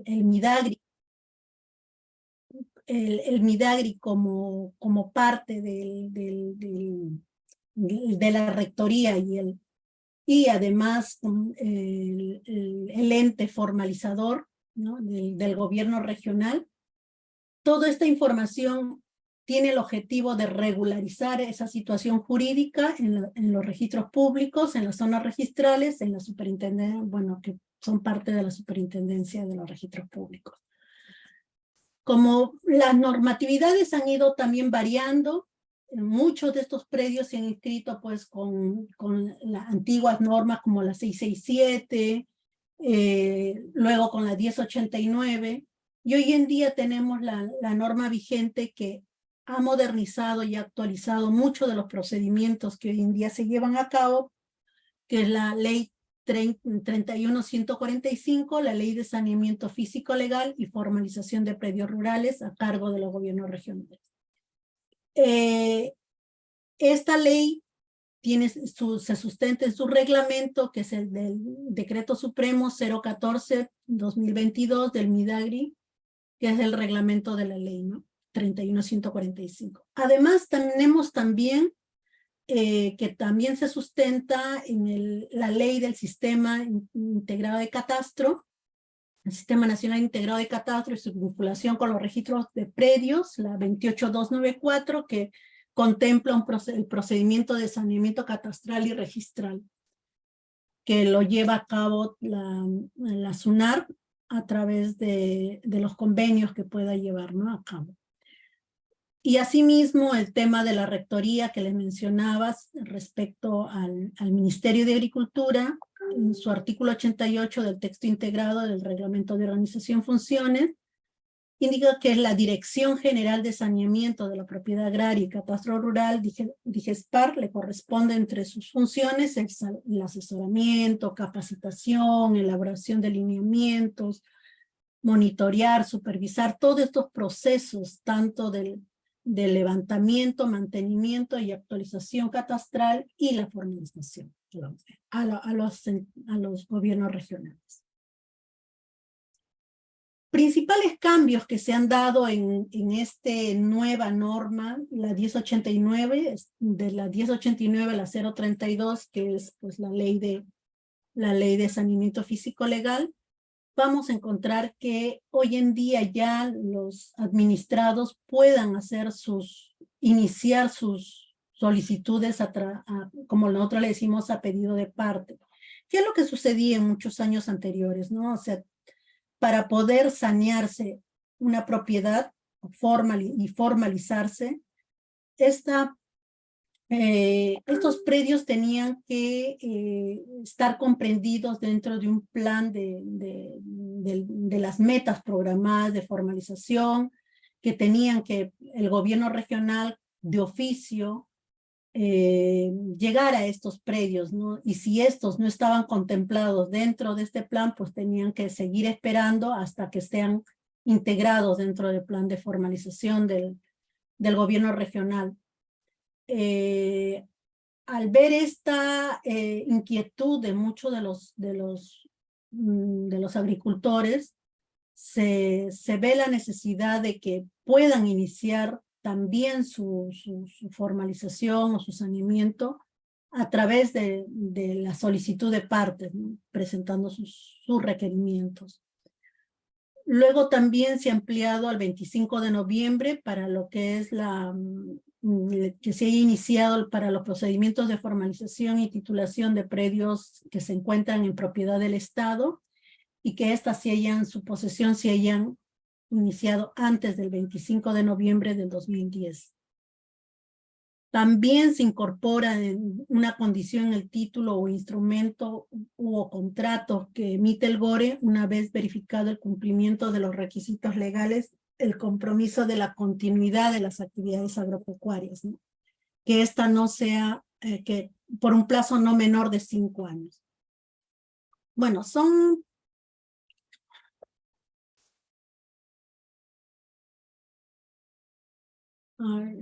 el Midagri, el Midagri como parte de la rectoría y además el ente formalizador, ¿no? del gobierno regional. Toda esta información tiene el objetivo de regularizar esa situación jurídica en los registros públicos, en las zonas registrales, en la superintendencia, bueno, que son parte de la superintendencia de los registros públicos. Como las normatividades han ido también variando, muchos de estos predios se han inscrito pues con las antiguas normas como la 667, luego con la 1089, y hoy en día tenemos la norma vigente que ha modernizado y actualizado muchos de los procedimientos que hoy en día se llevan a cabo, que es la ley 31.145, la ley de saneamiento físico legal y formalización de predios rurales a cargo de los gobiernos regionales. Esta ley se sustenta en su reglamento, que es el del Decreto Supremo 014-2022 del Midagri, que es el reglamento de la ley, ¿no? 31.145. Además, tenemos también que también se sustenta en la ley del Sistema Integrado de Catastro, el Sistema Nacional Integrado de Catastro y su vinculación con los registros de predios, la 28294, que contempla el procedimiento de saneamiento catastral y registral, que lo lleva a cabo la SUNAR a través de los convenios que pueda llevar, ¿no? a cabo. Y asimismo el tema de la rectoría que les mencionabas respecto al Ministerio de Agricultura, en su artículo 88 del texto integrado del Reglamento de Organización Funciones, indica que es la Dirección General de Saneamiento de la Propiedad Agraria y Catastro Rural, DIGESPAR, le corresponde entre sus funciones el asesoramiento, capacitación, elaboración de lineamientos, monitorear, supervisar todos estos procesos, tanto del levantamiento, mantenimiento y actualización catastral y la formalización a los gobiernos regionales. Principales cambios que se han dado en esta nueva norma, la 1089, de la 1089 a la 032, que es pues, la ley de saneamiento físico legal, vamos a encontrar que hoy en día ya los administrados puedan iniciar sus solicitudes como nosotros le decimos, a pedido de parte. ¿Qué es lo que sucedía en muchos años anteriores, no? O sea, para poder sanearse una propiedad y formalizarse, estos predios tenían que estar comprendidos dentro de un plan de las metas programadas de formalización, que tenían que el gobierno regional de oficio llegar a estos predios, ¿no? Y si estos no estaban contemplados dentro de este plan, pues tenían que seguir esperando hasta que estén integrados dentro del plan de formalización del gobierno regional. Al ver esta inquietud de muchos de los agricultores, se ve la necesidad de que puedan iniciar también su formalización o su saneamiento a través de la solicitud de partes, ¿no? Presentando sus requerimientos. Luego también se ha ampliado al 25 de noviembre para lo que es que se haya iniciado para los procedimientos de formalización y titulación de predios que se encuentran en propiedad del Estado y que su posesión se hayan iniciado antes del 25 de noviembre del 2010. También se incorpora una condición en el título o instrumento o contrato que emite el GORE una vez verificado el cumplimiento de los requisitos legales, el compromiso de la continuidad de las actividades agropecuarias, ¿no? Que esta no sea, que por un plazo no menor de 5 años. Bueno, son...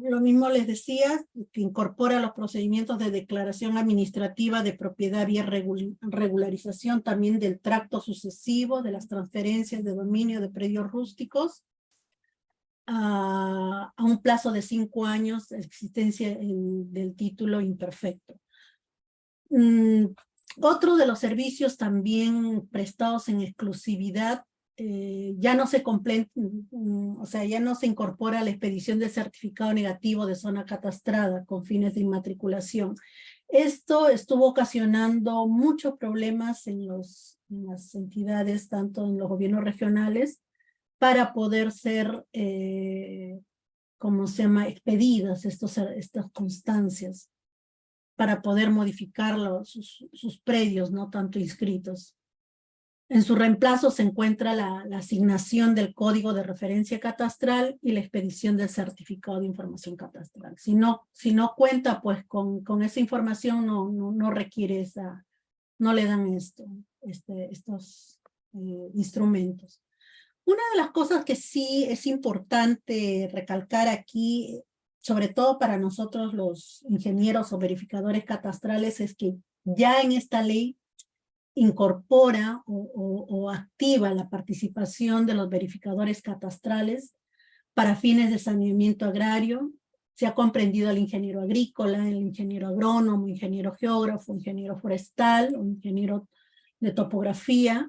Lo mismo les decía, que incorpora los procedimientos de declaración administrativa de propiedad vía regularización también del tracto sucesivo, de las transferencias de dominio de predios rústicos, a un plazo de 5 años de existencia del título imperfecto. Otro de los servicios también prestados en exclusividad, ya no se o sea, ya no se incorpora la expedición del certificado negativo de zona catastrada con fines de inmatriculación. Esto estuvo ocasionando muchos problemas en las entidades, tanto en los gobiernos regionales, para poder ser, ¿cómo se llama?, expedidas estas constancias, para poder modificar sus predios, no tanto inscritos. En su reemplazo se encuentra la asignación del código de referencia catastral y la expedición del certificado de información catastral. Si no cuenta pues con esa información, no requiere no le dan estos instrumentos. Una de las cosas que sí es importante recalcar aquí, sobre todo para nosotros los ingenieros o verificadores catastrales, es que ya en esta ley incorpora o activa la participación de los verificadores catastrales para fines de saneamiento agrario. Se ha comprendido al ingeniero agrícola, el ingeniero agrónomo, ingeniero geógrafo, ingeniero forestal, o ingeniero de topografía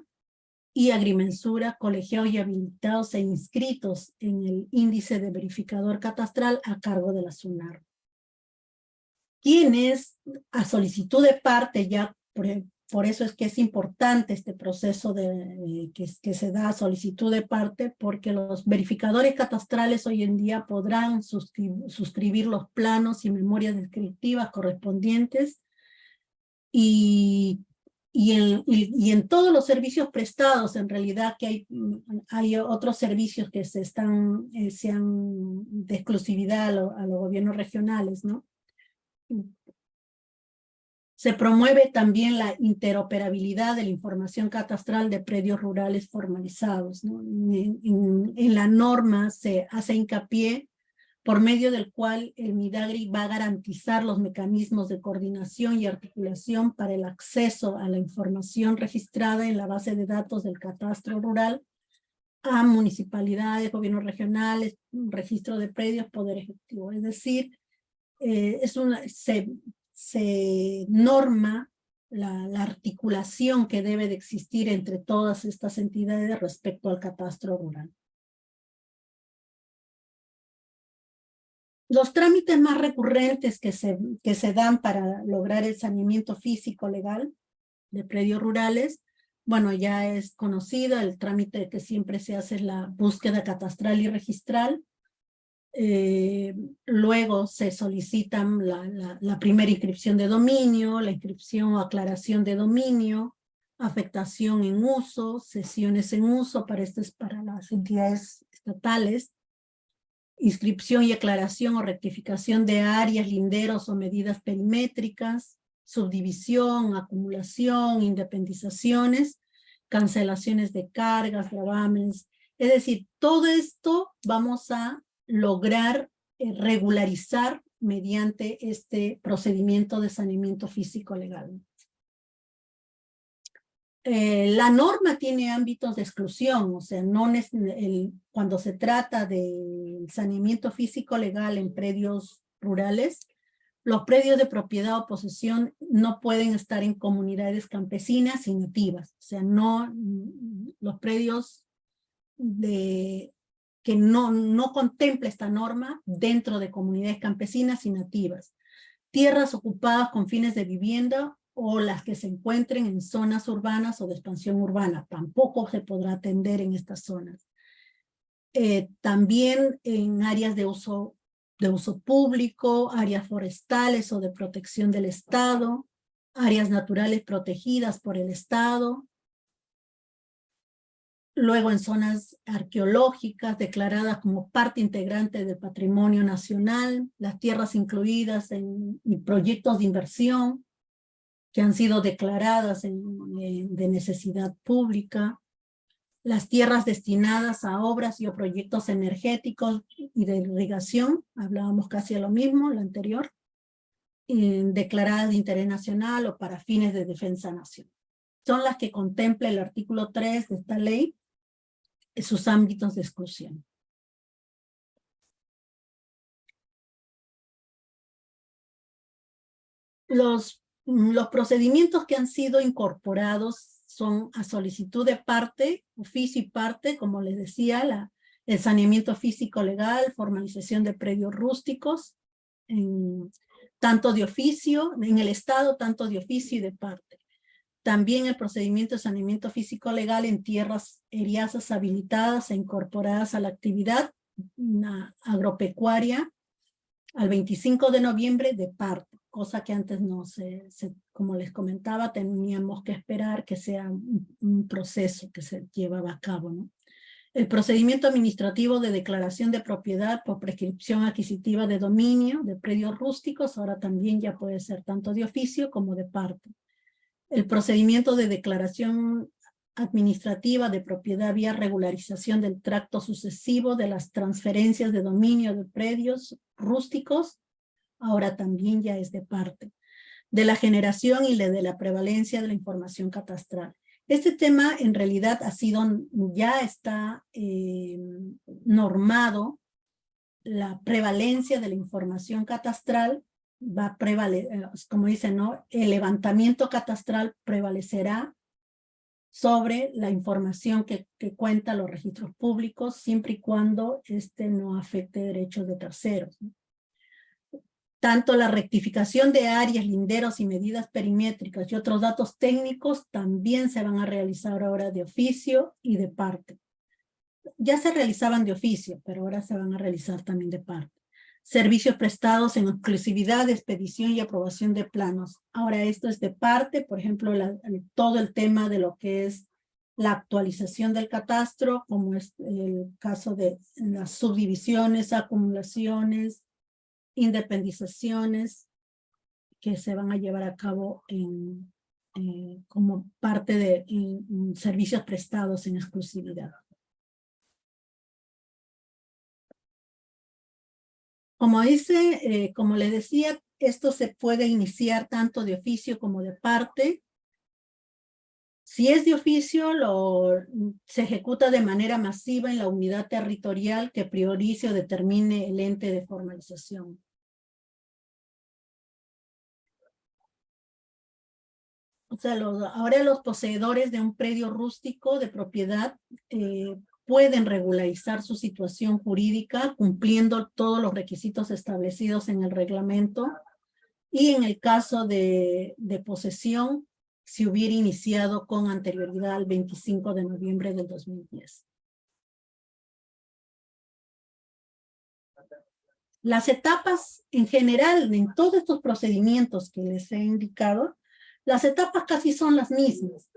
y agrimensura, colegiados y habilitados e inscritos en el índice de verificador catastral a cargo de la SUNAR. Quienes, a solicitud de parte, ya por eso es que es importante este proceso que se da a solicitud de parte, porque los verificadores catastrales hoy en día podrán suscribir los planos y memorias descriptivas correspondientes y en todos los servicios prestados, en realidad que hay otros servicios que sean de exclusividad a los gobiernos regionales, ¿no? Se promueve también la interoperabilidad de la información catastral de predios rurales formalizados, ¿no? En la norma se hace hincapié por medio del cual el Midagri va a garantizar los mecanismos de coordinación y articulación para el acceso a la información registrada en la base de datos del catastro rural a municipalidades, gobiernos regionales, registro de predios, poder ejecutivo. Es decir, se norma la articulación que debe de existir entre todas estas entidades respecto al catastro rural. Los trámites más recurrentes que se dan para lograr el saneamiento físico legal de predios rurales, bueno, ya es conocido, el trámite que siempre se hace es la búsqueda catastral y registral. Luego se solicitan la primera inscripción de dominio, la inscripción o aclaración de dominio, afectación en uso, cesiones en uso, esto es para las entidades estatales, inscripción y aclaración o rectificación de áreas, linderos o medidas perimétricas, subdivisión, acumulación, independizaciones, cancelaciones de cargas, gravámenes. Es decir, todo esto vamos a lograr regularizar mediante este procedimiento de saneamiento físico legal. La norma tiene ámbitos de exclusión, o sea, cuando se trata de saneamiento físico legal en predios rurales, los predios de propiedad o posesión no pueden estar en comunidades campesinas y nativas, o sea, los predios que no contempla esta norma dentro de comunidades campesinas y nativas, tierras ocupadas con fines de vivienda o las que se encuentren en zonas urbanas o de expansión urbana, tampoco se podrá atender en estas zonas. También en áreas de uso público, áreas forestales o de protección del Estado, áreas naturales protegidas por el Estado, luego en zonas arqueológicas declaradas como parte integrante del patrimonio nacional, las tierras incluidas en proyectos de inversión que han sido declaradas de necesidad pública, las tierras destinadas a obras y o proyectos energéticos y de irrigación, hablábamos casi de lo mismo, lo anterior, declaradas de interés nacional o para fines de defensa nacional. Son las que contempla el artículo 3 de esta ley, sus ámbitos de exclusión. Los procedimientos que han sido incorporados son a solicitud de parte, oficio y parte, como les decía, el saneamiento físico legal, formalización de predios rústicos, tanto de oficio, en el Estado, tanto de oficio y de parte. También el procedimiento de saneamiento físico legal en tierras eriazas habilitadas e incorporadas a la actividad agropecuaria al 25 de noviembre de parte, cosa que antes no como les comentaba, teníamos que esperar que sea un proceso que se llevaba a cabo, ¿no? El procedimiento administrativo de declaración de propiedad por prescripción adquisitiva de dominio de predios rústicos, ahora también ya puede ser tanto de oficio como de parte. El procedimiento de declaración administrativa de propiedad vía regularización del tracto sucesivo de las transferencias de dominio de predios rústicos, ahora también ya es de parte. De la generación y de la prevalencia de la información catastral. Este tema en realidad ya está normado. La prevalencia de la información catastral va a prevalecer, como dicen, ¿no? El levantamiento catastral prevalecerá sobre la información que cuentan los registros públicos, siempre y cuando no afecte derechos de terceros, ¿no? Tanto la rectificación de áreas, linderos y medidas perimétricas y otros datos técnicos también se van a realizar ahora de oficio y de parte. Ya se realizaban de oficio, pero ahora se van a realizar también de parte. Servicios prestados en exclusividad de expedición y aprobación de planos. Ahora esto es de parte, por ejemplo, todo el tema de lo que es la actualización del catastro, como es el caso de las subdivisiones, acumulaciones, independizaciones que se van a llevar a cabo como parte de servicios prestados en exclusividad. Como le decía, esto se puede iniciar tanto de oficio como de parte. Si es de oficio, se ejecuta de manera masiva en la unidad territorial que priorice o determine el ente de formalización. O sea, ahora los poseedores de un predio rústico de propiedad pueden regularizar su situación jurídica cumpliendo todos los requisitos establecidos en el reglamento y en el caso de posesión, si hubiera iniciado con anterioridad al 25 de noviembre del 2010. Las etapas en general, en todos estos procedimientos que les he indicado, las etapas casi son las mismas.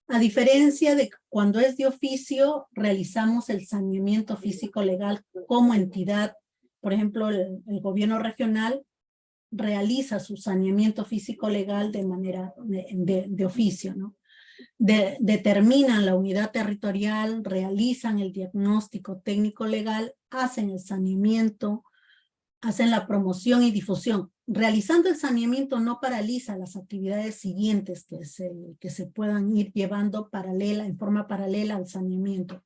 A diferencia de cuando es de oficio, realizamos el saneamiento físico legal como entidad. Por ejemplo, el gobierno regional realiza su saneamiento físico legal de manera de oficio, ¿no? Determinan la unidad territorial, realizan el diagnóstico técnico legal, hacen el saneamiento, hacen la promoción y difusión. Realizando el saneamiento no paraliza las actividades siguientes que se puedan ir llevando en forma paralela al saneamiento.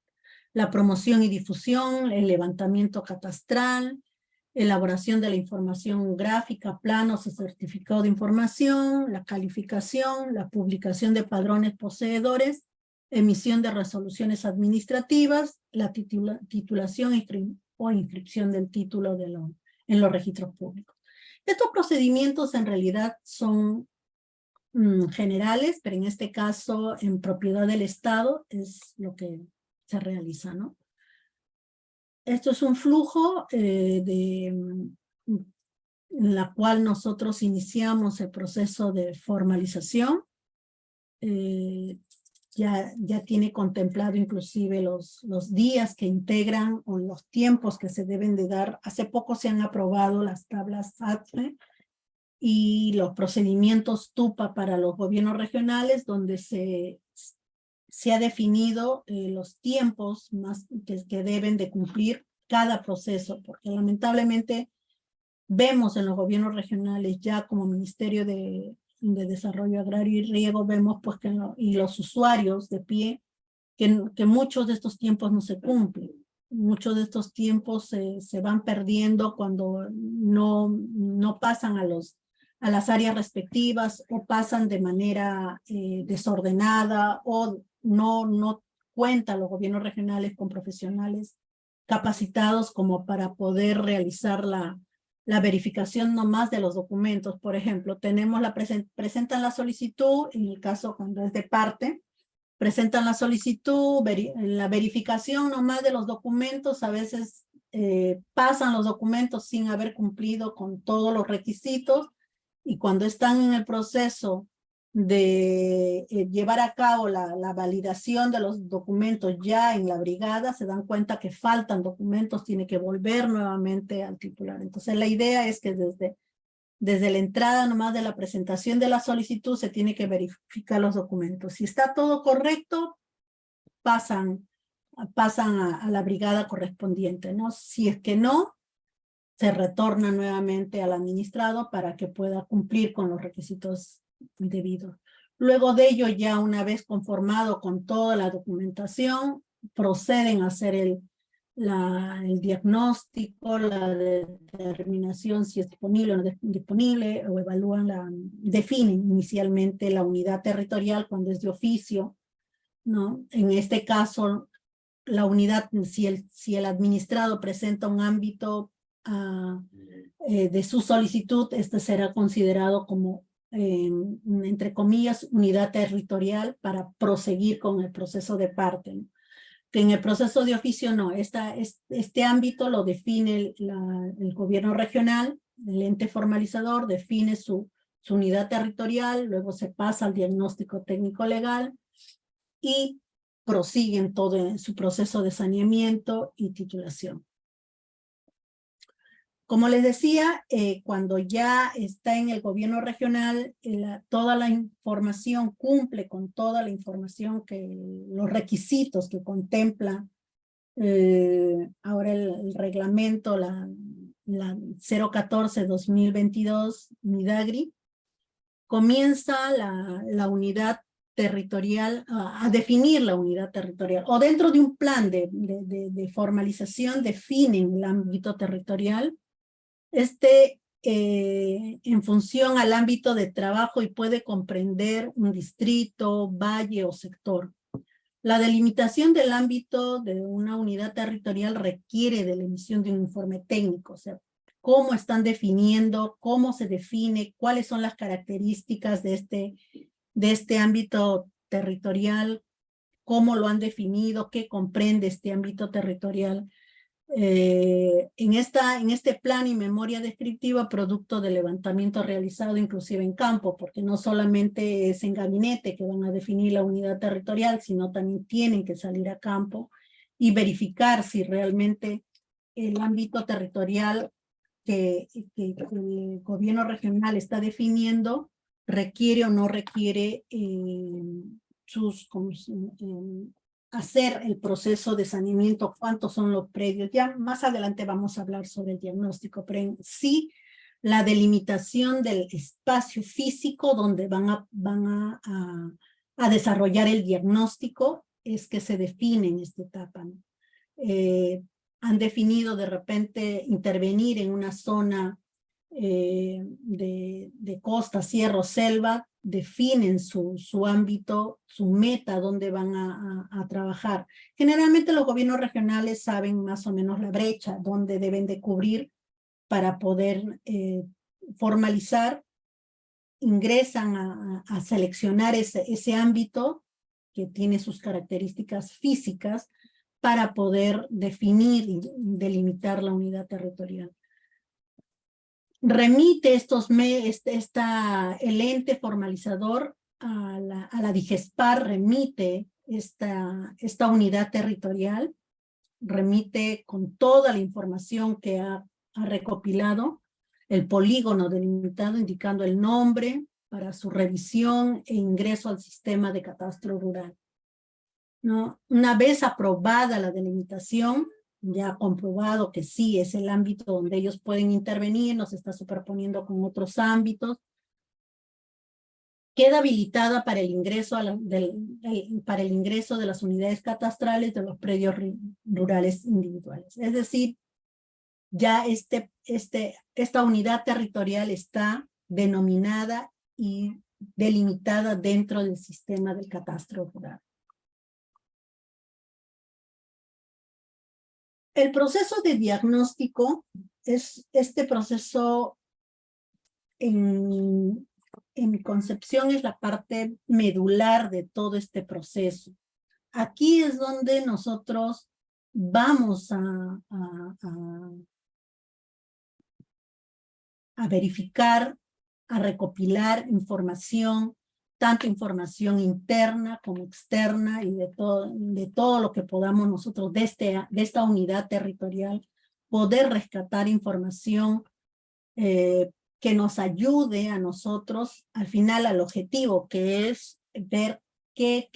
La promoción y difusión, el levantamiento catastral, elaboración de la información gráfica, planos y certificado de información, la calificación, la publicación de padrones poseedores, emisión de resoluciones administrativas, la titulación o inscripción del título en los registros públicos. Estos procedimientos en realidad son generales, pero en este caso en propiedad del Estado es lo que se realiza, ¿no? Esto es un flujo en la cual nosotros iniciamos el proceso de formalización. Ya tiene contemplado inclusive los días que integran o los tiempos que se deben de dar. Hace poco se han aprobado las tablas ATFE y los procedimientos TUPA para los gobiernos regionales, donde se se ha definido los tiempos más que deben de cumplir cada proceso, porque lamentablemente vemos en los gobiernos regionales ya como Ministerio de Desarrollo Agrario y Riego, vemos pues que y los usuarios de pie, que muchos de estos tiempos no se cumplen. Muchos de estos tiempos se van perdiendo cuando no pasan a las áreas respectivas o pasan de manera desordenada o no cuentan los gobiernos regionales con profesionales capacitados como para poder realizar la verificación nomás de los documentos. Por ejemplo, tenemos presentan la solicitud, en el caso cuando es de parte, presentan la solicitud, la verificación nomás de los documentos, a veces pasan los documentos sin haber cumplido con todos los requisitos, y cuando están en el proceso de llevar a cabo la validación de los documentos ya en la brigada, se dan cuenta que faltan documentos, tiene que volver nuevamente al titular. Entonces la idea es que desde la entrada nomás de la presentación de la solicitud se tiene que verificar los documentos. Si está todo correcto, pasan a la brigada correspondiente, ¿no? Si es que no, se retorna nuevamente al administrado para que pueda cumplir con los requisitos debidos. Luego de ello, ya una vez conformado con toda la documentación, proceden a hacer el diagnóstico, la determinación si es disponible o no disponible, o definen inicialmente la unidad territorial cuando es de oficio, ¿no? En este caso, la unidad, si el administrado presenta un ámbito de su solicitud, este será considerado como, entre comillas, unidad territorial para proseguir con el proceso de parte, ¿no? Que en el proceso de oficio no, este ámbito lo define el gobierno regional, el ente formalizador define su unidad territorial, luego se pasa al diagnóstico técnico legal y prosiguen todo en su proceso de saneamiento y titulación. Como les decía, cuando ya está en el gobierno regional, toda la información cumple con toda la información los requisitos que contempla ahora el reglamento, la 014-2022 MIDAGRI, comienza la unidad territorial, a definir la unidad territorial, o dentro de un plan de formalización definen el ámbito territorial, en función al ámbito de trabajo, y puede comprender un distrito, valle o sector. La delimitación del ámbito de una unidad territorial requiere de la emisión de un informe técnico, o sea, cómo están definiendo, cómo se define, cuáles son las características de este ámbito territorial, cómo lo han definido, qué comprende este ámbito territorial. En este plan y memoria descriptiva, producto del levantamiento realizado inclusive en campo, porque no solamente es en gabinete que van a definir la unidad territorial, sino también tienen que salir a campo y verificar si realmente el ámbito territorial que el gobierno regional está definiendo requiere o no requiere hacer el proceso de saneamiento, cuántos son los predios. Ya más adelante vamos a hablar sobre el diagnóstico, pero en sí la delimitación del espacio físico donde van a desarrollar el diagnóstico es que se define en esta etapa, ¿no? Han definido de repente intervenir en una zona de costa, sierra o selva, definen su ámbito, su meta, dónde van a trabajar. Generalmente los gobiernos regionales saben más o menos la brecha, dónde deben de cubrir para poder formalizar, ingresan a seleccionar ese ámbito que tiene sus características físicas para poder definir y delimitar la unidad territorial. Remite el ente formalizador a la DIGESPAR, remite esta unidad territorial, remite con toda la información que ha recopilado, el polígono delimitado indicando el nombre para su revisión e ingreso al sistema de catastro rural. ¿no? Una vez aprobada la delimitación, ya comprobado que sí es el ámbito donde ellos pueden intervenir, no se está superponiendo con otros ámbitos, queda habilitada para el ingreso, para el ingreso de las unidades catastrales de los predios rurales individuales. Es decir, ya esta unidad territorial está denominada y delimitada dentro del sistema del catastro rural. El proceso de diagnóstico es este proceso, en mi concepción, es la parte medular de todo este proceso. Aquí es donde nosotros vamos a verificar, a recopilar información, tanto información interna como externa, y de todo lo que podamos nosotros de esta unidad territorial, poder rescatar información que nos ayude a nosotros, al final, al objetivo, que es ver qué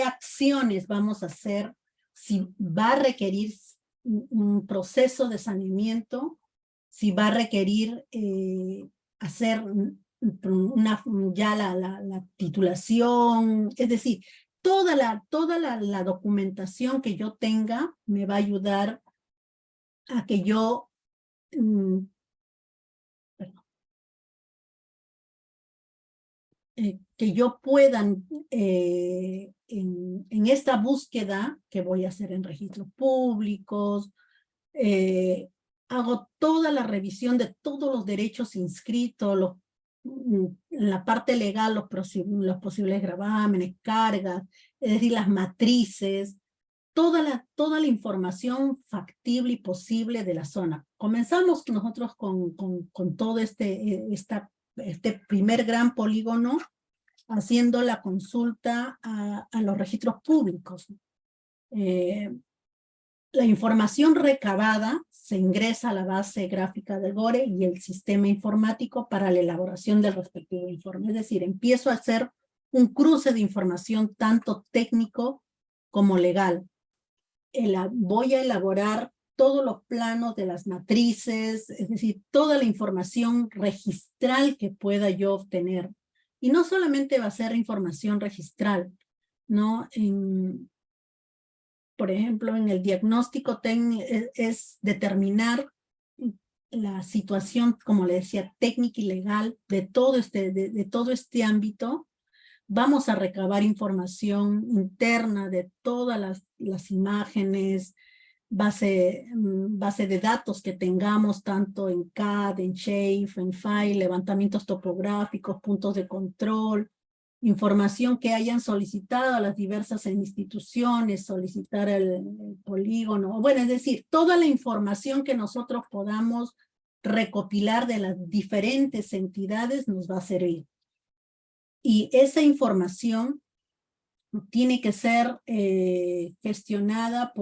acciones vamos a hacer, si va a requerir un proceso de saneamiento, si va a requerir hacer ya la titulación, es decir, toda la documentación que yo tenga me va a ayudar a que yo que yo pueda, en esta búsqueda que voy a hacer en registros públicos, hago toda la revisión de todos los derechos inscritos, en la parte legal, los posibles gravámenes, cargas, es decir, las matrices, toda la información factible y posible de la zona. Comenzamos nosotros con todo este primer gran polígono, haciendo la consulta a los registros públicos. La información recabada se ingresa a la base gráfica del GORE y el sistema informático para la elaboración del respectivo informe. Es decir, empiezo a hacer un cruce de información tanto técnico como legal. Voy a elaborar todos los planos de las matrices, es decir, toda la información registral que pueda yo obtener. Y no solamente va a ser información registral, ¿no? Por ejemplo, en el diagnóstico técnico es determinar la situación, como le decía, técnica y legal de todo este ámbito. Vamos a recabar información interna de todas las imágenes, base de datos que tengamos, tanto en CAD, en Shape, en File, levantamientos topográficos, puntos de control, información que hayan solicitado a las diversas instituciones, solicitar el polígono, bueno, es decir, toda la información que nosotros podamos recopilar de las diferentes entidades nos va a servir. Y esa información tiene que ser gestionada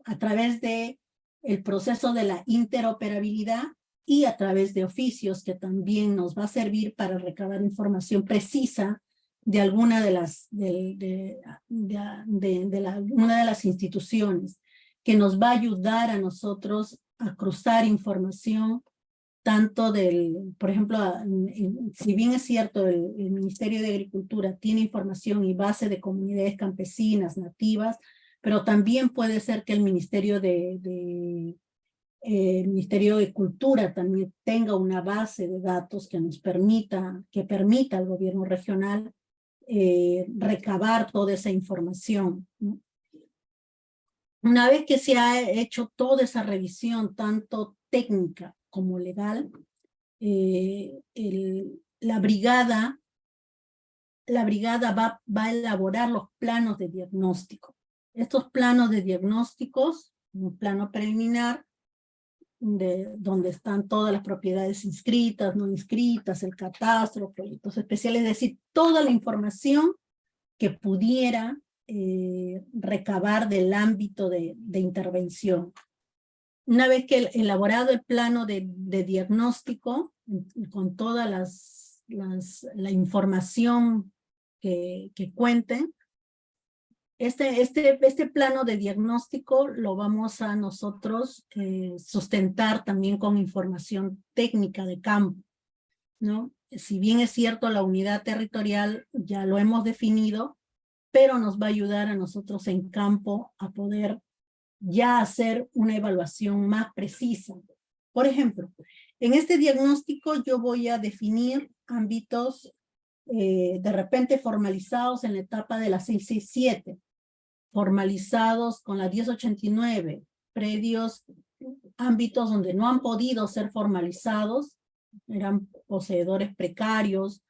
a través de el proceso de la interoperabilidad y a través de oficios, que también nos va a servir para recabar información precisa de alguna de una de las instituciones, que nos va a ayudar a nosotros a cruzar información tanto por ejemplo, si bien es cierto, el Ministerio de Agricultura tiene información y base de comunidades campesinas, nativas, pero también puede ser que el Ministerio de Cultura también tenga una base de datos que permita al gobierno regional recabar toda esa información, ¿no? Una vez que se ha hecho toda esa revisión, tanto técnica como legal, la brigada va a elaborar los planos de diagnóstico. Estos planos de diagnósticos, un plano preliminar, donde están todas las propiedades inscritas, no inscritas, el catastro, proyectos especiales, es decir, toda la información que pudiera recabar del ámbito de intervención. Una vez que elaborado el plano de diagnóstico, con toda la información que cuenten. Este plano de diagnóstico lo vamos a nosotros sustentar también con información técnica de campo, ¿no? Si bien es cierto, la unidad territorial ya lo hemos definido, pero nos va a ayudar a nosotros en campo a poder ya hacer una evaluación más precisa. Por ejemplo, en este diagnóstico yo voy a definir ámbitos de repente formalizados en la etapa de la 667, formalizados con la 1089, predios, ámbitos donde no han podido ser formalizados, eran poseedores precarios,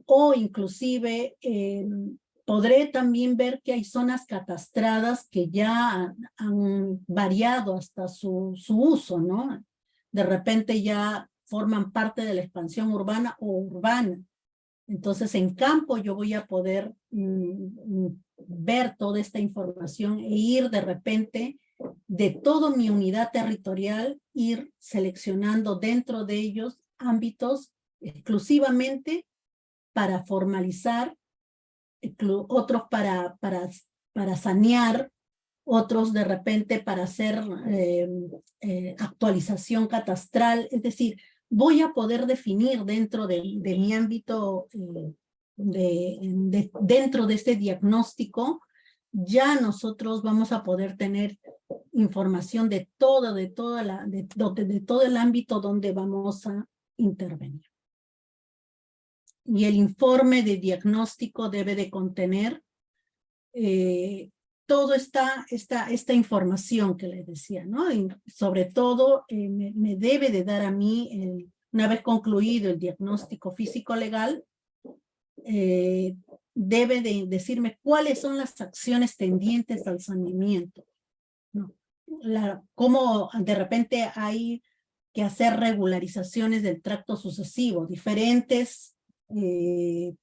o inclusive podré también ver que hay zonas catastradas que ya han variado hasta su uso, ¿no? De repente ya forman parte de la expansión urbana o urbana. Entonces, en campo yo voy a poder ver toda esta información e ir de repente de toda mi unidad territorial, ir seleccionando dentro de ellos ámbitos exclusivamente para formalizar, otros para sanear, otros de repente para hacer actualización catastral. Es decir, voy a poder definir dentro de mi ámbito, dentro de este diagnóstico, ya nosotros vamos a poder tener información de todo el ámbito donde vamos a intervenir. Y el informe de diagnóstico debe de contener toda esta información que les decía, ¿no? Y sobre todo, me debe de dar a mí, una vez concluido el diagnóstico físico-legal, debe de decirme cuáles son las acciones tendientes al saneamiento, ¿no? Cómo de repente hay que hacer regularizaciones del tracto sucesivo, diferentes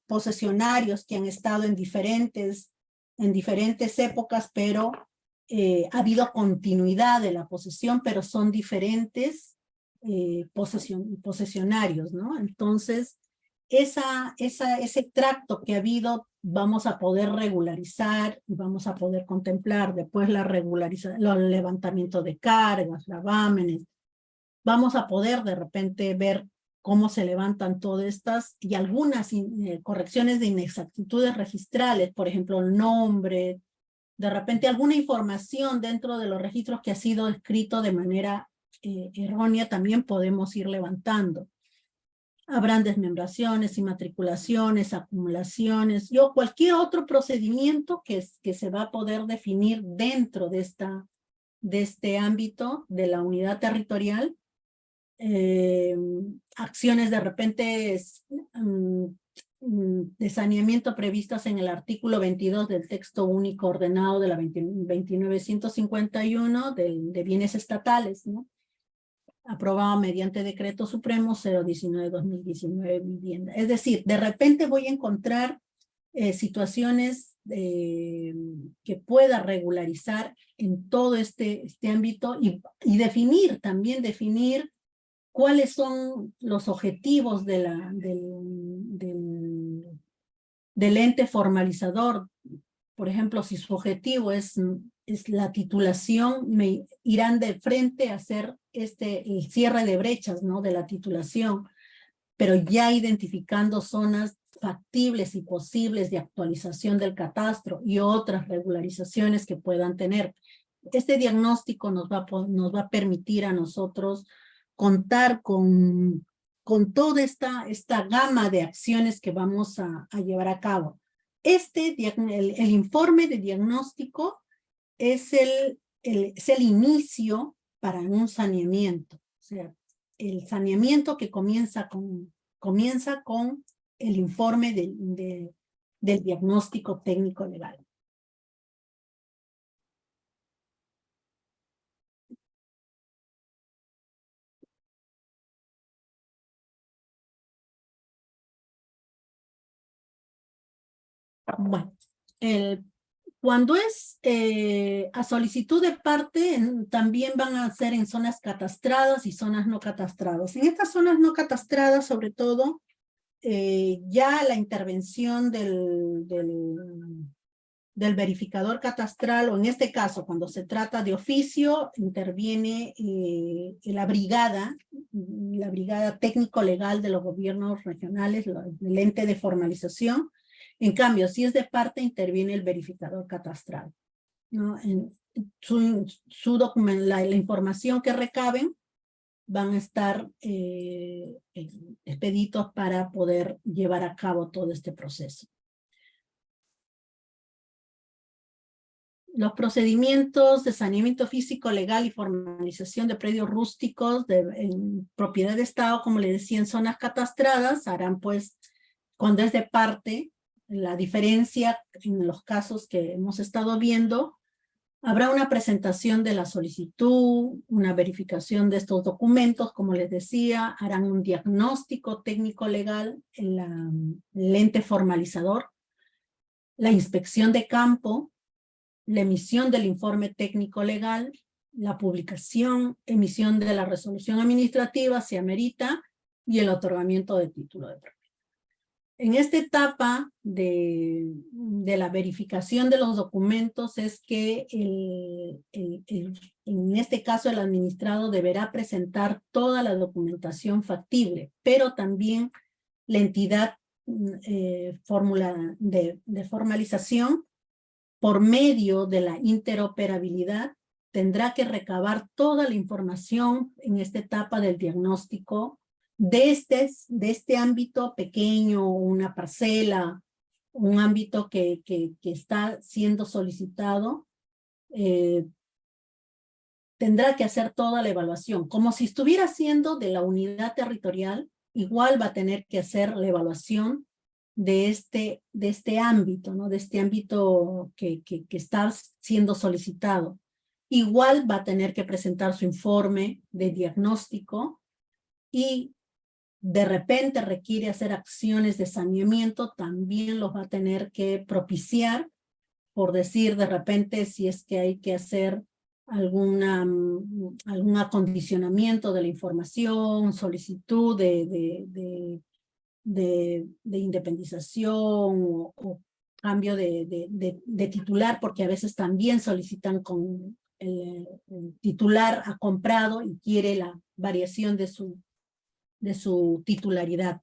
posesionarios que han estado en diferentes épocas, pero ha habido continuidad de la posesión, pero son diferentes posesionarios, ¿no? Entonces, ese tracto que ha habido, vamos a poder regularizar y vamos a poder contemplar después la regularización, el levantamiento de cargas, gravámenes. Vamos a poder de repente ver cómo se levantan todas estas y algunas correcciones de inexactitudes registrales, por ejemplo, el nombre, de repente alguna información dentro de los registros que ha sido escrito de manera errónea, también podemos ir levantando. Habrán desmembraciones, inmatriculaciones, acumulaciones, o cualquier otro procedimiento que se va a poder definir dentro de este ámbito de la unidad territorial. Acciones de repente de saneamiento previstas en el artículo 22 del texto único ordenado de la 2951 de bienes estatales, ¿no? Aprobado mediante decreto supremo 019-2019 vivienda. Es decir, de repente voy a encontrar situaciones que pueda regularizar en todo este ámbito y también definir cuáles son los objetivos del ente formalizador. Por ejemplo, si su objetivo es la titulación, me irán de frente a hacer el cierre de brechas, ¿no?, de la titulación, pero ya identificando zonas factibles y posibles de actualización del catastro y otras regularizaciones que puedan tener. Este diagnóstico nos va a permitir a nosotros contar con toda esta gama de acciones que vamos a llevar a cabo. El informe de diagnóstico es el inicio para un saneamiento. O sea, el saneamiento que comienza con el informe del diagnóstico técnico legal. Bueno, cuando es a solicitud de parte, también van a ser en zonas catastradas y zonas no catastradas. En estas zonas no catastradas, sobre todo, ya la intervención del verificador catastral, o en este caso, cuando se trata de oficio, interviene la brigada técnico-legal de los gobiernos regionales, el ente de formalización. En cambio, si es de parte, interviene el verificador catastral, ¿no? En su documento, la información que recaben van a estar expeditos para poder llevar a cabo todo este proceso. Los procedimientos de saneamiento físico, legal y formalización de predios rústicos en propiedad de Estado, como le decía, en zonas catastradas, harán pues, cuando es de parte, la diferencia en los casos que hemos estado viendo, habrá una presentación de la solicitud, una verificación de estos documentos, como les decía, harán un diagnóstico técnico-legal en el ente formalizador, la inspección de campo, la emisión del informe técnico legal, la publicación, emisión de la resolución administrativa, si amerita, y el otorgamiento de título de propiedad. En esta etapa de la verificación de los documentos es que en este caso el administrado deberá presentar toda la documentación factible, pero también la entidad fórmula de formalización, por medio de la interoperabilidad, tendrá que recabar toda la información en esta etapa del diagnóstico de este ámbito pequeño, una parcela, un ámbito que está siendo solicitado, tendrá que hacer toda la evaluación. Como si estuviera haciendo de la unidad territorial, igual va a tener que hacer la evaluación de este ámbito, ¿no? De este ámbito que está siendo solicitado. Igual va a tener que presentar su informe de diagnóstico y de repente requiere hacer acciones de saneamiento, también los va a tener que propiciar, por decir de repente si es que hay que hacer algún acondicionamiento de la información, solicitud de independización o cambio de titular, porque a veces también solicitan con el titular ha comprado y quiere la variación de su titularidad.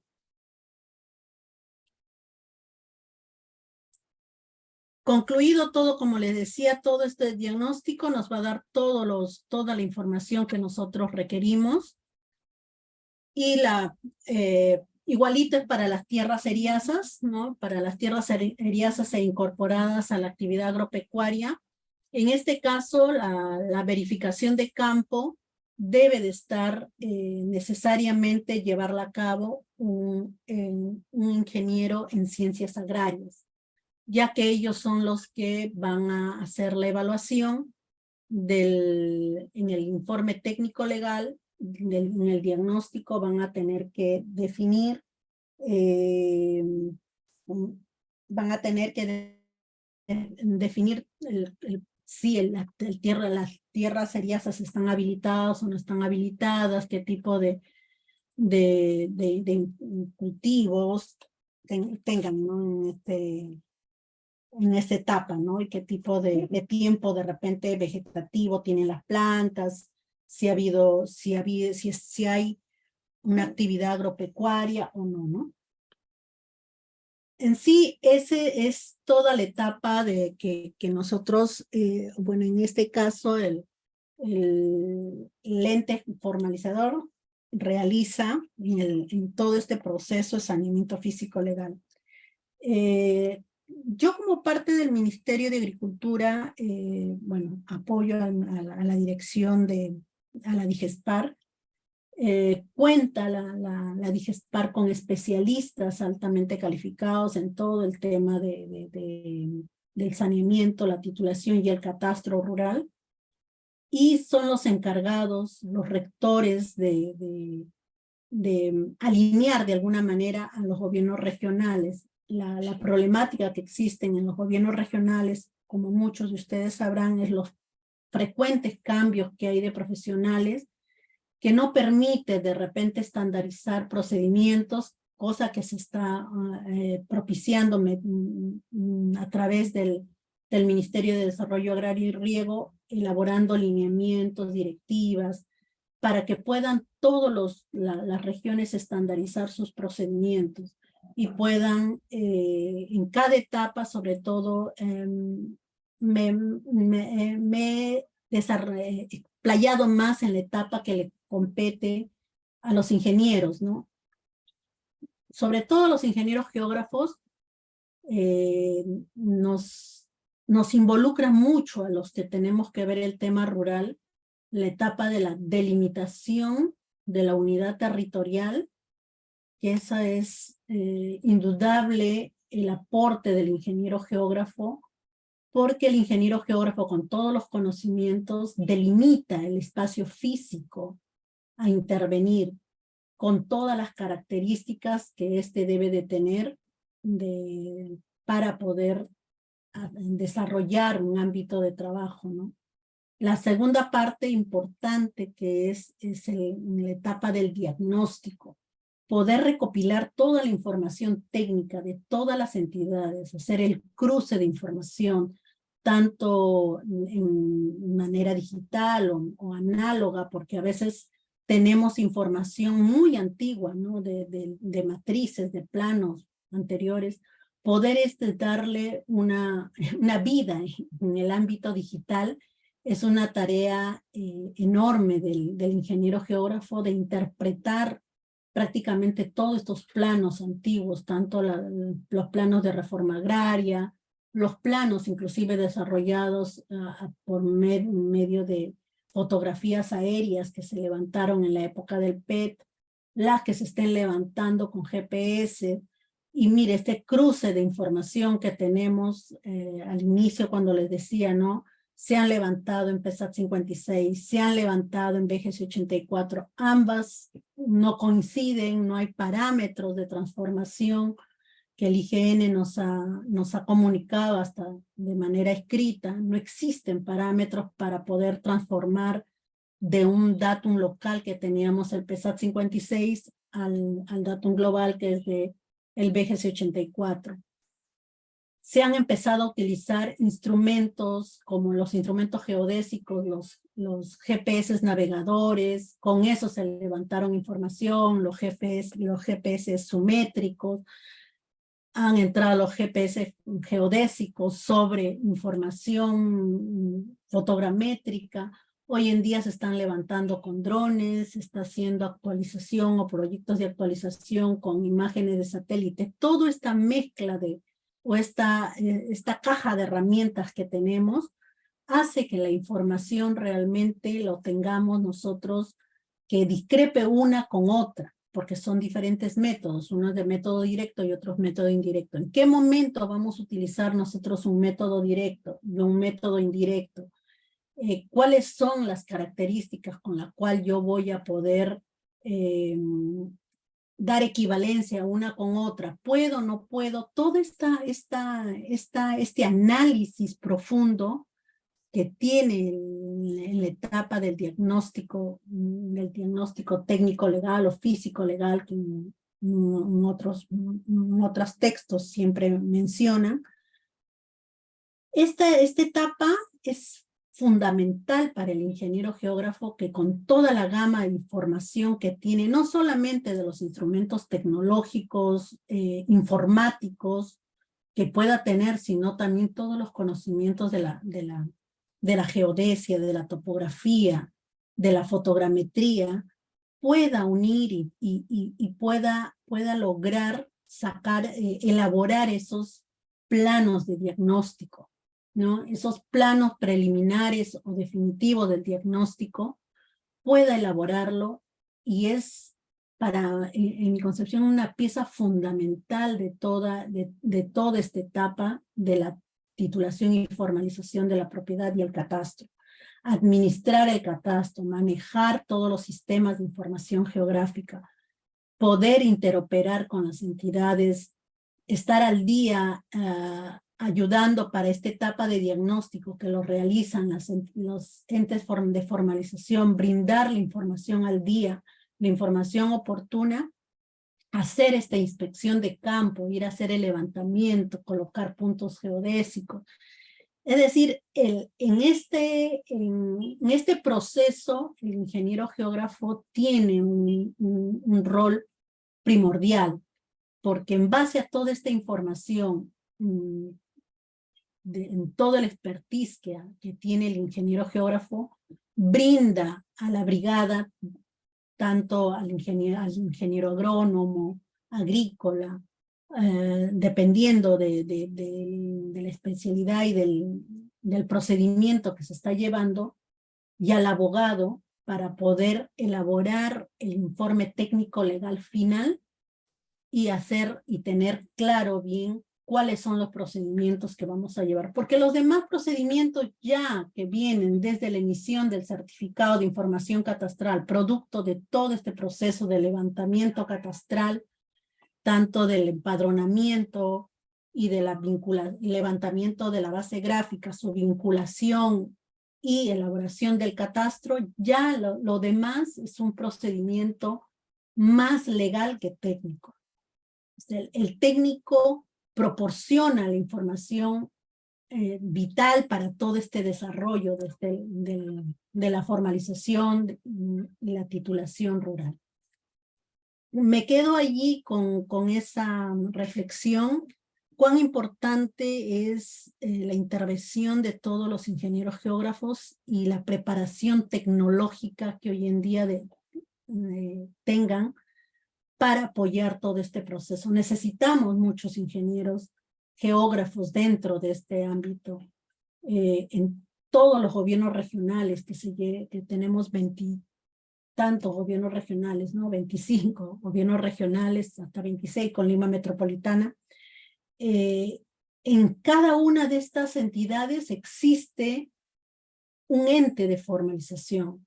Concluido todo, como les decía, todo este diagnóstico nos va a dar toda la información que nosotros requerimos, y igualito es para las tierras eriazas, ¿no? Para las tierras eriazas e incorporadas a la actividad agropecuaria. En este caso, la verificación de campo debe de estar necesariamente llevarla a cabo un ingeniero en ciencias agrarias, ya que ellos son los que van a hacer la evaluación en el informe técnico legal, en el diagnóstico van a tener que definir, si las tierras eriazas están habilitadas o no están habilitadas, qué tipo de cultivos tengan, ¿no? En esta etapa, ¿no? Y qué tipo de tiempo de repente vegetativo tienen las plantas, si hay una actividad agropecuaria o no, ¿no? En sí, ese es toda la etapa de que nosotros, bueno, en este caso, el ente formalizador realiza en todo este proceso de saneamiento físico legal. Yo como parte del Ministerio de Agricultura, bueno, apoyo a la dirección a la DIGESPAR. Cuenta la DIGESPAR con especialistas altamente calificados en todo el tema del saneamiento, la titulación y el catastro rural, y son los encargados, los rectores de alinear de alguna manera a los gobiernos regionales. La problemática que existen en los gobiernos regionales, como muchos de ustedes sabrán, es los frecuentes cambios que hay de profesionales, que no permite de repente estandarizar procedimientos cosa que se está propiciando a través del Ministerio de Desarrollo Agrario y Riego, elaborando lineamientos, directivas, para que puedan las regiones estandarizar sus procedimientos y puedan en cada etapa, sobre todo, me he explayado más en la etapa que le compete a los ingenieros, ¿no? Sobre todo los ingenieros geógrafos nos involucra mucho a los que tenemos que ver el tema rural, la etapa de la delimitación de la unidad territorial, que esa es indudable el aporte del ingeniero geógrafo, porque el ingeniero geógrafo con todos los conocimientos delimita el espacio físico a intervenir con todas las características que éste debe de tener para poder desarrollar un ámbito de trabajo, ¿no? La segunda parte importante que es la etapa del diagnóstico. Poder recopilar toda la información técnica de todas las entidades, hacer el cruce de información, tanto en manera digital o análoga, porque a veces tenemos información muy antigua, ¿no? de matrices, de planos anteriores, poder darle una vida en el ámbito digital es una tarea enorme del ingeniero geógrafo de interpretar prácticamente todos estos planos antiguos, tanto los planos de reforma agraria, los planos inclusive desarrollados por medio de fotografías aéreas que se levantaron en la época del PET, las que se estén levantando con GPS, y mire, este cruce de información que tenemos al inicio cuando les decía, ¿no? Se han levantado en PESAT 56, se han levantado en BGC 84, ambas no coinciden, no hay parámetros de transformación que el IGN nos ha comunicado hasta de manera escrita, no existen parámetros para poder transformar de un datum local que teníamos el PESAT 56 al datum global que es de el BGC 84. Se han empezado a utilizar instrumentos como los instrumentos geodésicos, los GPS navegadores, con eso se levantaron información, los GPS sumétricos, han entrado los GPS geodésicos sobre información fotogramétrica. Hoy en día se están levantando con drones, se está haciendo actualización o proyectos de actualización con imágenes de satélite. Toda esta mezcla esta caja de herramientas que tenemos hace que la información realmente lo tengamos nosotros que discrepe una con otra, porque son diferentes métodos, uno es de método directo y otro es método indirecto. ¿En qué momento vamos a utilizar nosotros un método directo y un método indirecto? ¿Cuáles son las características con las cuales yo voy a poder dar equivalencia una con otra? ¿Puedo, no puedo? Todo este análisis profundo que tiene en la etapa del diagnóstico técnico legal o físico legal, que en otros textos siempre mencionan. Esta etapa es fundamental para el ingeniero geógrafo, que con toda la gama de información que tiene, no solamente de los instrumentos tecnológicos, informáticos que pueda tener, sino también todos los conocimientos de la geodesia, de la topografía, de la fotogrametría, pueda unir y pueda lograr elaborar esos planos de diagnóstico, ¿no? Esos planos preliminares o definitivos del diagnóstico, pueda elaborarlo, y es en mi concepción, una pieza fundamental de toda esta etapa de la titulación y formalización de la propiedad y el catastro. Administrar el catastro, manejar todos los sistemas de información geográfica, poder interoperar con las entidades, estar al día ayudando para esta etapa de diagnóstico que lo realizan los entes de formalización, brindar la información al día, la información oportuna, hacer esta inspección de campo, ir a hacer el levantamiento, colocar puntos geodésicos. Es decir, en este proceso, el ingeniero geógrafo tiene un rol primordial, porque en base a toda esta información, en todo el expertise que tiene el ingeniero geógrafo, brinda a la brigada, tanto al ingeniero agrónomo, agrícola, dependiendo de la especialidad y del procedimiento que se está llevando, y al abogado para poder elaborar el informe técnico legal final y tener claro bien cuáles son los procedimientos que vamos a llevar. Porque los demás procedimientos ya que vienen desde la emisión del certificado de información catastral, producto de todo este proceso de levantamiento catastral, tanto del empadronamiento y de levantamiento de la base gráfica, su vinculación y elaboración del catastro, ya lo demás es un procedimiento más legal que técnico. El técnico proporciona la información vital para todo este desarrollo de la formalización y la titulación rural. Me quedo allí con esa reflexión, cuán importante es la intervención de todos los ingenieros geógrafos y la preparación tecnológica que hoy en día tengan para apoyar todo este proceso. Necesitamos muchos ingenieros geógrafos dentro de este ámbito. En todos los gobiernos regionales que tenemos tantos gobiernos regionales, ¿no? 25 gobiernos regionales, hasta 26 con Lima Metropolitana. En cada una de estas entidades existe un ente de formalización.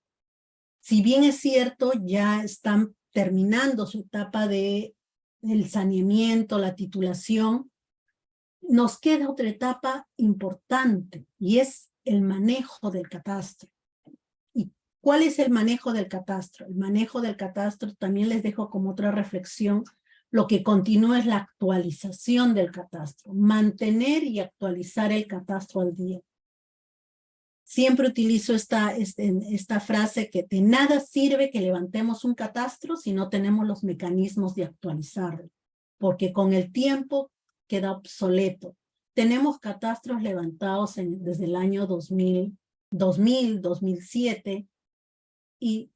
Si bien es cierto, ya están terminando su etapa del saneamiento, la titulación, nos queda otra etapa importante y es el manejo del catastro. ¿Y cuál es el manejo del catastro? El manejo del catastro también les dejo como otra reflexión. Lo que continúa es la actualización del catastro, mantener y actualizar el catastro al día. Siempre utilizo esta frase que de nada sirve que levantemos un catastro si no tenemos los mecanismos de actualizarlo, porque con el tiempo queda obsoleto. Tenemos catastros levantados desde el año 2000, 2007, y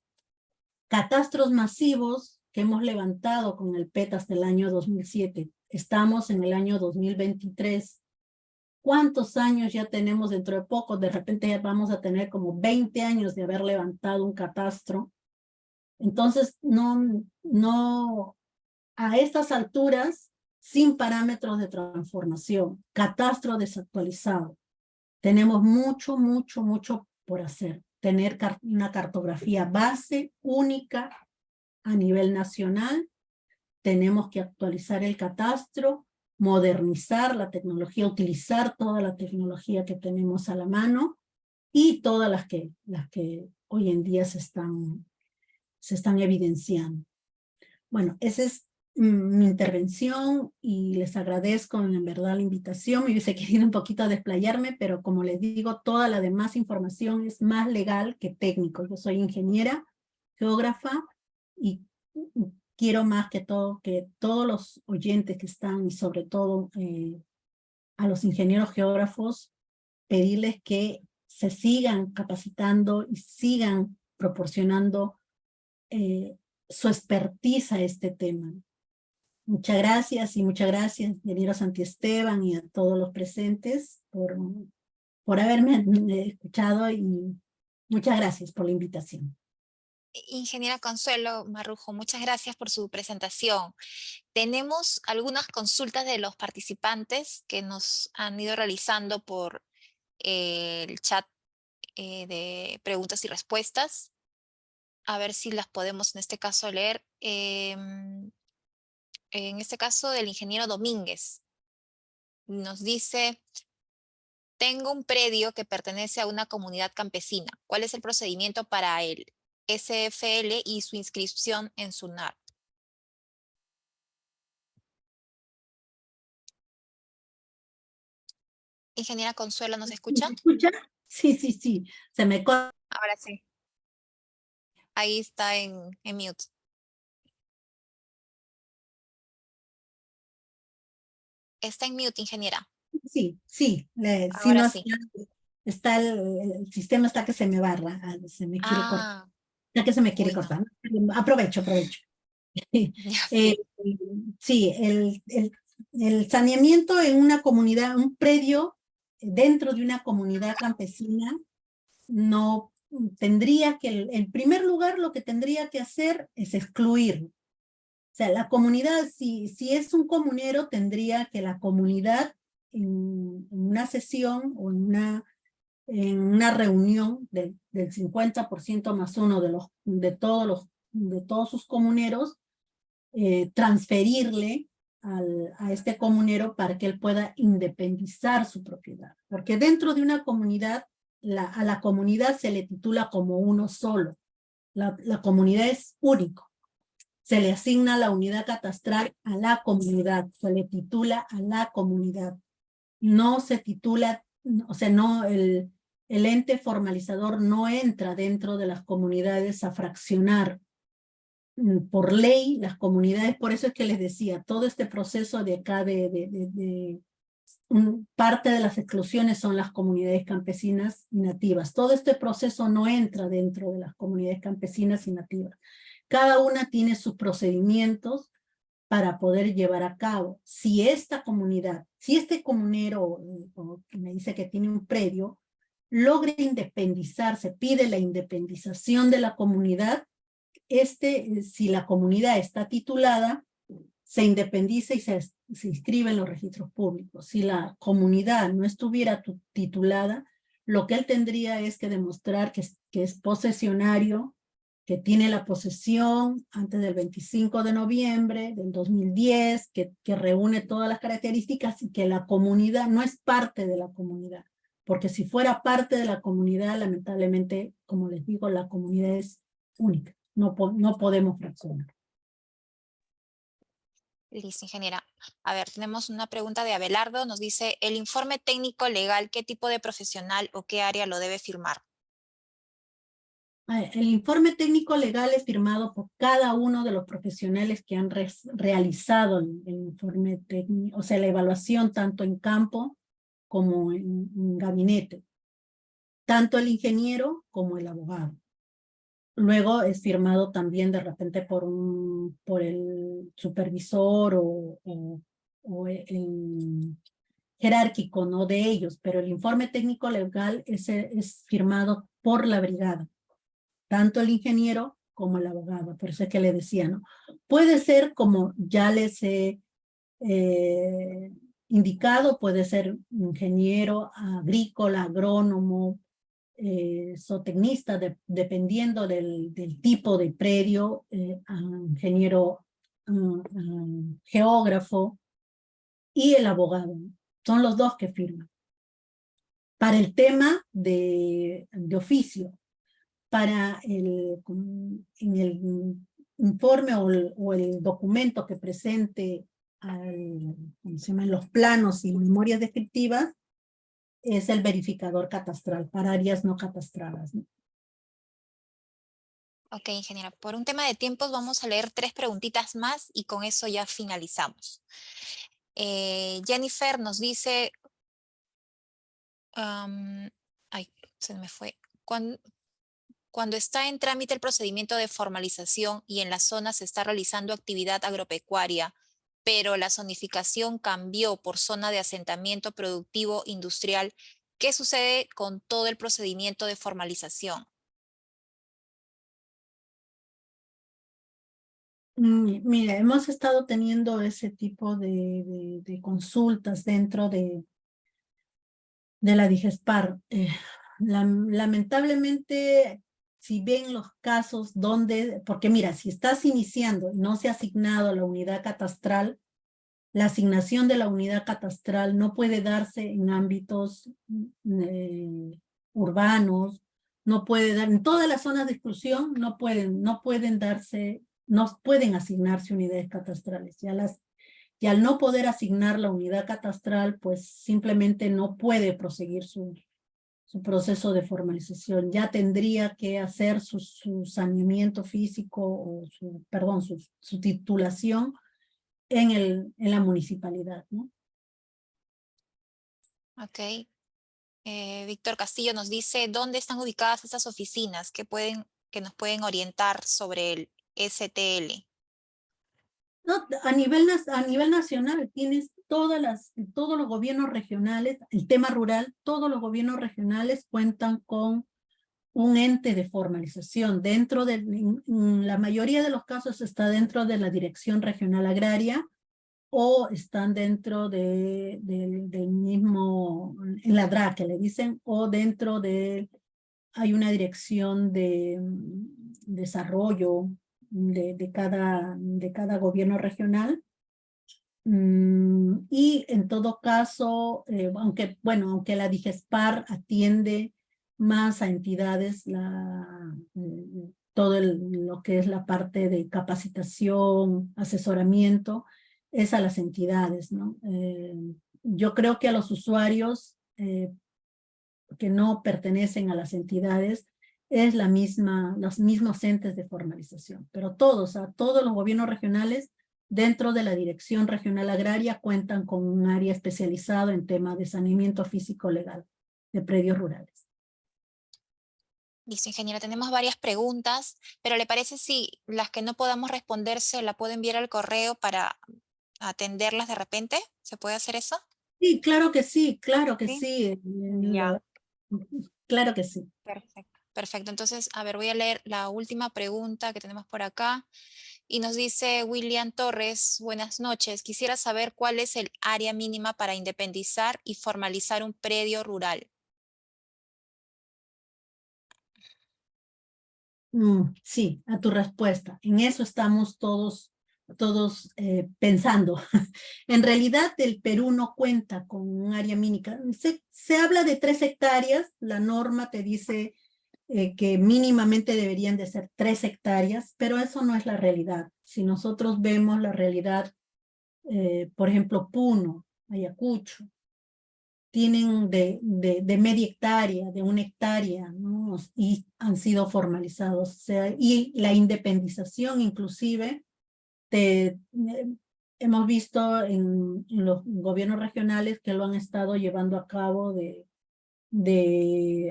catastros masivos que hemos levantado con el PET hasta el año 2007. Estamos en el año 2023. ¿Cuántos años ya tenemos dentro de poco? De repente ya vamos a tener como 20 años de haber levantado un catastro. Entonces, no, a estas alturas, sin parámetros de transformación, catastro desactualizado, tenemos mucho por hacer. Tener una cartografía base única a nivel nacional. Tenemos que actualizar el catastro, modernizar la tecnología, utilizar toda la tecnología que tenemos a la mano y todas las que hoy en día se están evidenciando. Bueno, esa es mi intervención y les agradezco en verdad la invitación. Me hubiese querido un poquito desplayarme, pero como les digo, toda la demás información es más legal que técnico. Yo soy ingeniera, geógrafa, y quiero más que todo que todos los oyentes que están, y sobre todo a los ingenieros geógrafos, pedirles que se sigan capacitando y sigan proporcionando su expertise a este tema. Muchas gracias, ingeniero Santiesteban, y a todos los presentes por haberme escuchado, y muchas gracias por la invitación. Ingeniera Consuelo Marrujo, muchas gracias por su presentación. Tenemos algunas consultas de los participantes que nos han ido realizando por el chat de preguntas y respuestas. A ver si las podemos en este caso leer. En este caso del ingeniero Domínguez. Nos dice: tengo un predio que pertenece a una comunidad campesina. ¿Cuál es el procedimiento para el SFL y su inscripción en SUNAT? Ingeniera Consuelo, ¿nos ¿Me escucha? escucha? Sí, sí, sí. Se me corta. Ahora sí. Ahí está en mute. Está en mute, ingeniera. Sí, sí. Sí, Ahora no sí. está el sistema está que se me barra, se me quiere cortar. Ah, Ya que se me quiere uy, no. cortar, ¿no? Aprovecho, aprovecho. Ya Eh, sí. sí, el saneamiento en una comunidad, un predio dentro de una comunidad campesina, no tendría que, en primer lugar, lo que tendría que hacer es excluirlo. O sea, la comunidad, si es un comunero, tendría que la comunidad en una sesión o en una reunión del 50% más uno de todos sus comuneros, transferirle a este comunero para que él pueda independizar su propiedad. Porque dentro de una comunidad, a la comunidad se le titula como uno solo. La comunidad es único. Se le asigna la unidad catastral a la comunidad, se le titula a la comunidad. No se titula, o sea, no, el ente formalizador no entra dentro de las comunidades a fraccionar. Por ley, las comunidades, por eso es que les decía, todo este proceso de acá parte de las exclusiones son las comunidades campesinas y nativas. Todo este proceso no entra dentro de las comunidades campesinas y nativas. Cada una tiene sus procedimientos para poder llevar a cabo. Si esta comunidad, si este comunero o que me dice que tiene un predio, logra independizarse, pide la independización de la comunidad, si la comunidad está titulada, se independiza y se inscribe en los registros públicos. Si la comunidad no estuviera titulada, lo que él tendría es que demostrar que es posesionario, que tiene la posesión antes del 25 de noviembre del 2010, que reúne todas las características y que la comunidad no es parte de la comunidad. Porque si fuera parte de la comunidad, lamentablemente, como les digo, la comunidad es única. No podemos fraccionar. Listo, ingeniera. A ver, tenemos una pregunta de Abelardo. Nos dice, ¿el informe técnico legal qué tipo de profesional o qué área lo debe firmar? El informe técnico legal es firmado por cada uno de los profesionales que han realizado el informe técnico, o sea, la evaluación tanto en campo como en gabinete, tanto el ingeniero como el abogado. Luego es firmado también de repente por el supervisor o el jerárquico, ¿no? De ellos, pero el informe técnico legal es firmado por la brigada, tanto el ingeniero como el abogado, por eso es que le decía, ¿no? Puede ser como ya les he indicado, puede ser ingeniero agrícola, agrónomo, zootecnista, dependiendo del tipo de predio, ingeniero, geógrafo y el abogado. Son los dos que firman. Para el tema de oficio, para en el informe o el documento que presente ¿cómo se llaman? Los planos y memorias descriptivas, es el verificador catastral para áreas no catastradas, ¿no? Ok, ingeniera. Por un tema de tiempos vamos a leer 3 preguntitas más y con eso ya finalizamos. Jennifer nos dice, ay, se me fue. Cuando está en trámite el procedimiento de formalización y en la zona se está realizando actividad agropecuaria, pero la zonificación cambió por zona de asentamiento productivo industrial, ¿qué sucede con todo el procedimiento de formalización? Mira, hemos estado teniendo ese tipo de consultas dentro de la DIGESPAR. Lamentablemente, si ven los casos donde, porque mira, si estás iniciando y no se ha asignado la unidad catastral, la asignación de la unidad catastral no puede darse en ámbitos urbanos, no puede dar, en todas las zonas de exclusión no pueden asignarse unidades catastrales. Ya y al no poder asignar la unidad catastral, pues simplemente no puede proseguir su proceso de formalización. Ya tendría que hacer su saneamiento físico o perdón, su titulación en la municipalidad, ¿no? Ok. Víctor Castillo nos dice, ¿dónde están ubicadas estas oficinas que nos pueden orientar sobre el STL? No, a nivel nacional tienes todos los gobiernos regionales, el tema rural, todos los gobiernos regionales cuentan con un ente de formalización. En la mayoría de los casos está dentro de la Dirección Regional Agraria o están dentro del mismo, en la DRA que le dicen, o dentro hay una dirección de desarrollo de cada gobierno regional. Y en todo caso, aunque la DIGESPAR atiende más a entidades, lo que es la parte de capacitación, asesoramiento, es a las entidades, ¿no? Yo creo que a los usuarios que no pertenecen a las entidades es los mismos entes de formalización, pero todos los gobiernos regionales dentro de la Dirección Regional Agraria cuentan con un área especializado en temas de saneamiento físico legal de predios rurales. Listo, ingeniera, tenemos varias preguntas, pero ¿le parece si las que no podamos responder se la puede enviar al correo para atenderlas de repente? ¿Se puede hacer eso? Sí, claro que sí, claro que Sí. sí. Ya. Claro que sí. Perfecto. Perfecto. Entonces, a ver, voy a leer la última pregunta que tenemos por acá. Y nos dice William Torres, buenas noches. Quisiera saber cuál es el área mínima para independizar y formalizar un predio rural. Sí, a tu respuesta. En eso estamos todos pensando. En realidad, el Perú no cuenta con un área mínima. Se habla de 3 hectáreas. La norma te dice que mínimamente deberían de ser 3 hectáreas, pero eso no es la realidad. Si nosotros vemos la realidad, por ejemplo, Puno, Ayacucho, tienen de media hectárea, de 1 hectárea, ¿no? Y han sido formalizados. O sea, y la independización inclusive, hemos visto en los gobiernos regionales que lo han estado llevando a cabo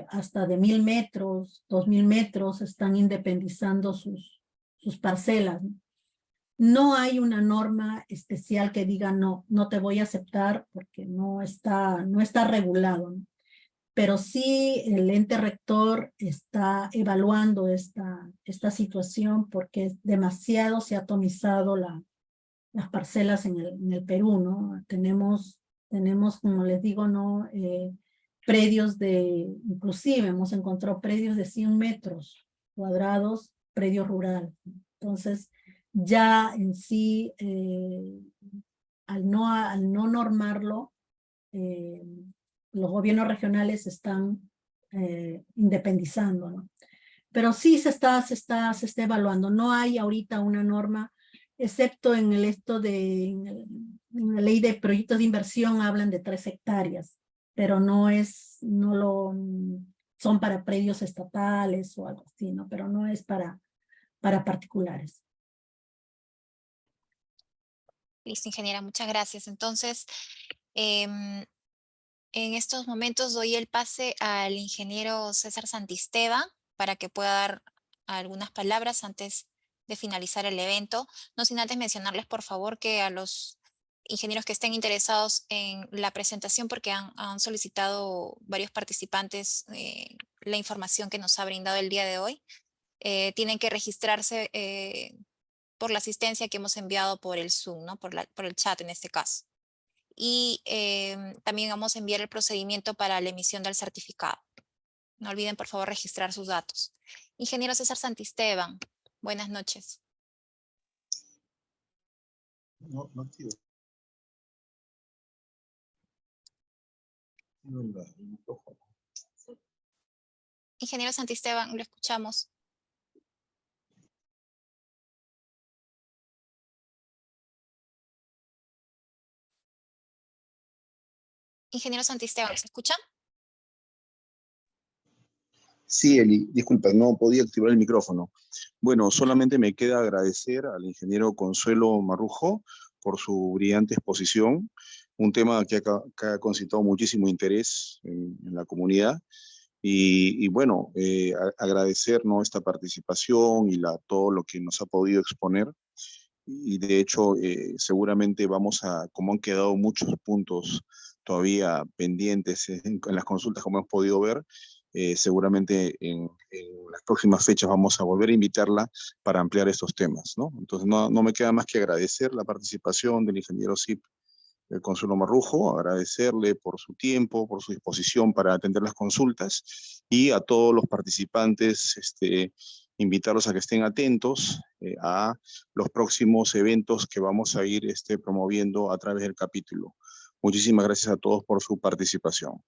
hasta de 1000 metros, 2000 metros, están independizando sus parcelas. No hay una norma especial que diga no te voy a aceptar porque no está regulado, ¿no? Pero sí el ente rector está evaluando esta situación porque demasiado se ha atomizado las parcelas en el Perú, ¿no? Tenemos, como les digo, ¿no? Predios inclusive hemos encontrado predios de 100 metros cuadrados, predio rural. Entonces, ya en sí, al no normarlo, los gobiernos regionales están independizando, ¿no? Pero sí se está evaluando. No hay ahorita una norma, excepto en en la ley de proyectos de inversión hablan de 3 hectáreas, pero son para predios estatales o algo así, ¿no? Pero no es para particulares. Listo, ingeniera, muchas gracias. Entonces, en estos momentos doy el pase al ingeniero César Santisteban para que pueda dar algunas palabras antes de finalizar el evento. No sin antes mencionarles, por favor, que a los ingenieros que estén interesados en la presentación, porque han solicitado varios participantes la información que nos ha brindado el día de hoy, tienen que registrarse por la asistencia que hemos enviado por el Zoom, ¿no? Por el chat en este caso. Y también vamos a enviar el procedimiento para la emisión del certificado. No olviden, por favor, registrar sus datos. Ingeniero César Santisteban, buenas noches. No, no activo. No, el micrófono. Ingeniero Santisteban, lo escuchamos. Ingeniero Santisteban, ¿se escucha? Sí, Eli, disculpa, no podía activar el micrófono. Bueno, solamente me queda agradecer al ingeniero Consuelo Marrujo por su brillante exposición, un tema que ha concitado muchísimo interés en la comunidad. Y bueno, agradecer, ¿no?, esta participación y todo lo que nos ha podido exponer. Y de hecho, seguramente como han quedado muchos puntos todavía pendientes en las consultas, como hemos podido ver, seguramente en las próximas fechas vamos a volver a invitarla para ampliar estos temas, ¿no? Entonces, no me queda más que agradecer la participación del ingeniero CIP, el Consuelo Marrujo, agradecerle por su tiempo, por su disposición para atender las consultas, y a todos los participantes, invitarlos a que estén atentos a los próximos eventos que vamos a ir promoviendo a través del capítulo. Muchísimas gracias a todos por su participación.